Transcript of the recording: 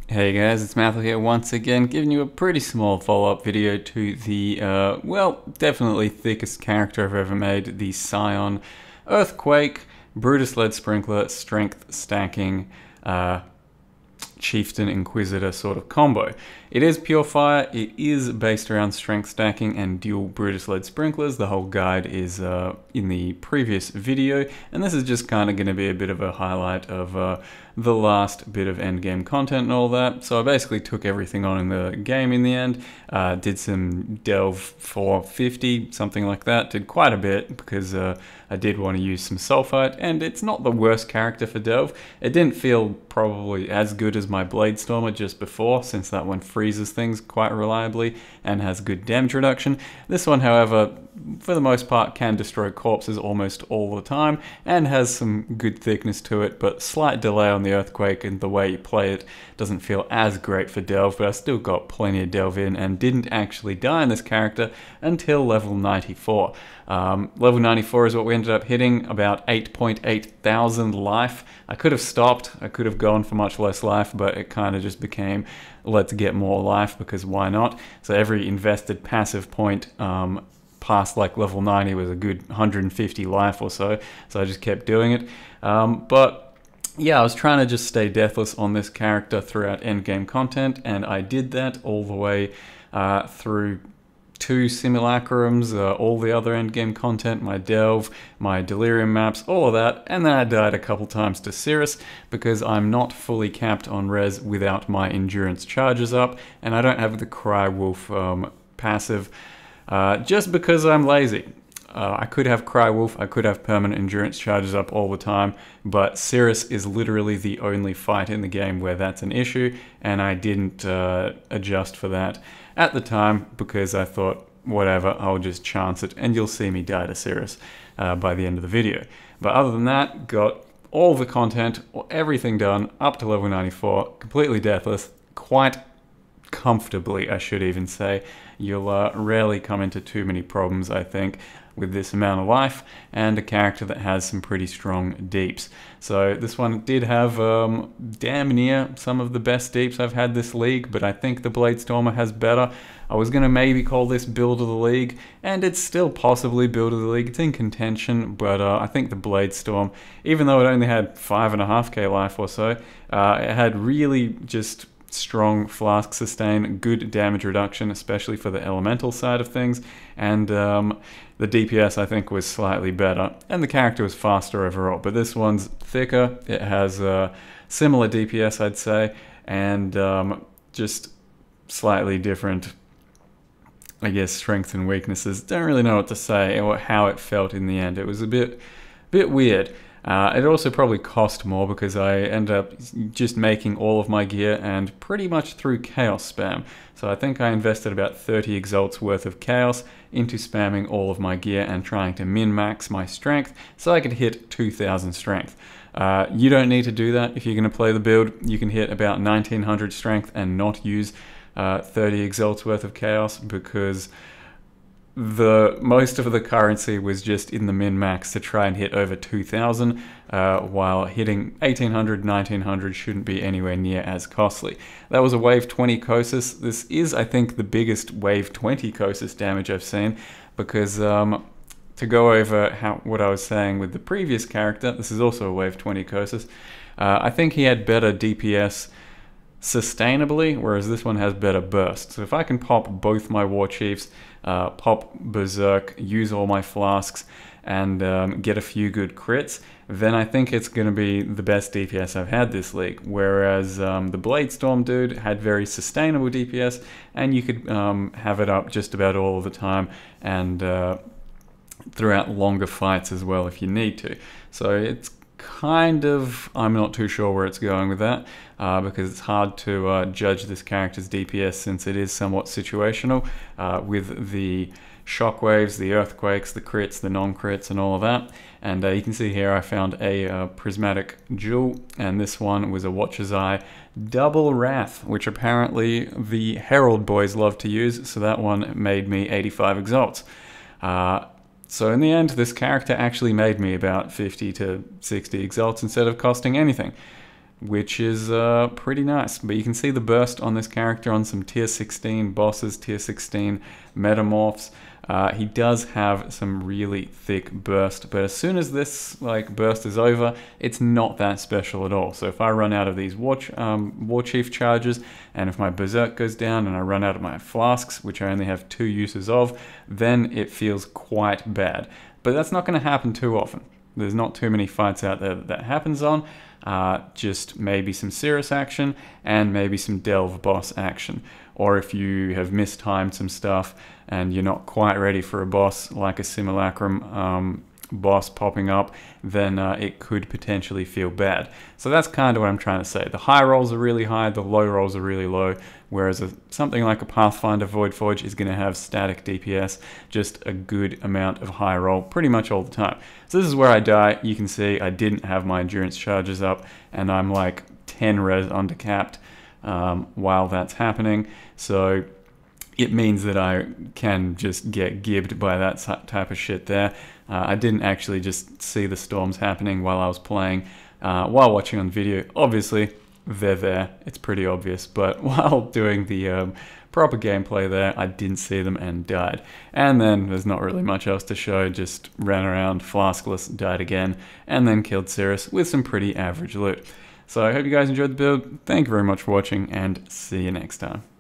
Hey guys, it's Matthew here once again, giving you a pretty small follow-up video to the, well, definitely thickest character I've ever made, the Scion Earthquake, Brutus-led Sprinkler, Strength Stacking, Chieftain Inquisitor sort of combo. It is pure fire, it is based around strength stacking and dual Brutus-led sprinklers. The whole guide is in the previous video, and this is just kind of going to be a bit of a highlight of the last bit of endgame content and all that. So I basically took everything on in the game in the end, did some delve 450, something like that, did quite a bit because I did want to use some sulfite, and it's not the worst character for delve. It didn't feel probably as good as my Bladestormer just before, since that one freezes things quite reliably and has good damage reduction. This one, however, for the most part can destroy corpses almost all the time and has some good thickness to it, but slight delay on the earthquake and the way you play it doesn't feel as great for delve, but I still got plenty of delve in and didn't actually die in this character until level 94. Level 94 is what we ended up hitting, about 8.8 thousand life. I could have stopped, I could have gone for much less life, but it kind of just became let's get more life because why not? So every invested passive point past like level 90 was a good 150 life or so, so I just kept doing it. But yeah, I was trying to just stay deathless on this character throughout endgame content, and I did that all the way through 2 simulacrums, all the other endgame content, my delve, my delirium maps, all of that, and then I died a couple times to Cirrus because I'm not fully capped on res without my endurance charges up, and I don't have the Cry Wolf passive just because I'm lazy. I could have Cry Wolf, I could have permanent endurance charges up all the time, but Cirrus is literally the only fight in the game where that's an issue, and I didn't adjust for that at the time because I thought, whatever, I'll just chance it, and you'll see me die to Cirrus by the end of the video. But other than that, got all the content, everything done, up to level 94, completely deathless, quite comfortably, I should even say. You'll rarely come into too many problems, I think, with this amount of life, and a character that has some pretty strong deeps. So this one did have damn near some of the best deeps I've had this league, but I think the Bladestormer has better. I was going to maybe call this build of the league, and it's still possibly build of the league. It's in contention, but I think the Bladestorm, even though it only had 5.5k life or so, it had really just strong flask sustain, good damage reduction, especially for the elemental side of things, and the DPS I think was slightly better, and the character was faster overall, but this one's thicker, it has similar DPS I'd say, and just slightly different, I guess, strengths and weaknesses. Don't really know what to say or how it felt in the end. It was a bit weird. It also probably cost more because I ended up just making all of my gear and pretty much through chaos spam. So I think I invested about 30 exalts worth of chaos into spamming all of my gear and trying to min-max my strength so I could hit 2000 strength. You don't need to do that if you're going to play the build. You can hit about 1900 strength and not use 30 exalts worth of chaos because most of the currency was just in the min-max to try and hit over 2000, while hitting 1800, 1900 shouldn't be anywhere near as costly. That was a wave 20 Kosis. This is, I think, the biggest wave 20 Kosis damage I've seen, because to go over what I was saying with the previous character, this is also a wave 20 Kosis, I think he had better DPS sustainably, whereas this one has better burst. So if I can pop both my War Chiefs, pop Berserk, use all my flasks, and get a few good crits, then I think it's going to be the best DPS I've had this league. Whereas the Bladestorm dude had very sustainable DPS, and you could have it up just about all of the time, and throughout longer fights as well if you need to. So it's kind of, I'm not too sure where it's going with that, because it's hard to judge this character's DPS since it is somewhat situational with the shockwaves, the earthquakes, the crits, the non-crits, and all of that. And you can see here I found a prismatic jewel, and this one was a Watcher's Eye double wrath, which apparently the Herald boys love to use, so that one made me 85 exalts. So in the end, this character actually made me about 50 to 60 exalts instead of costing anything. which is pretty nice. But you can see the burst on this character on some tier 16 bosses, tier 16 metamorphs. He does have some really thick burst, but as soon as this burst is over, it's not that special at all. So if I run out of these War Chief charges, and if my Berserk goes down and I run out of my flasks, which I only have 2 uses of, then it feels quite bad. But that's not going to happen too often. There's not too many fights out there that happens on. Just maybe some Cirrus action and maybe some Delve boss action. Or if you have mistimed some stuff and you're not quite ready for a boss like a Simulacrum boss popping up, then it could potentially feel bad. So that's kind of what I'm trying to say. The high rolls are really high, the low rolls are really low, whereas something like a Pathfinder Void Forge is going to have static DPS, just a good amount of high roll pretty much all the time. So this is where I die. You can see I didn't have my endurance charges up, and I'm like 10 res undercapped while that's happening. So it means that I can just get gibbed by that type of shit there. I didn't actually just see the storms happening while I was playing, while watching on video. Obviously, they're there. It's pretty obvious. But while doing the proper gameplay there, I didn't see them and died. And then there's not really much else to show. Just ran around flaskless, died again, and then killed Cirrus with some pretty average loot. So I hope you guys enjoyed the build. Thank you very much for watching, and see you next time.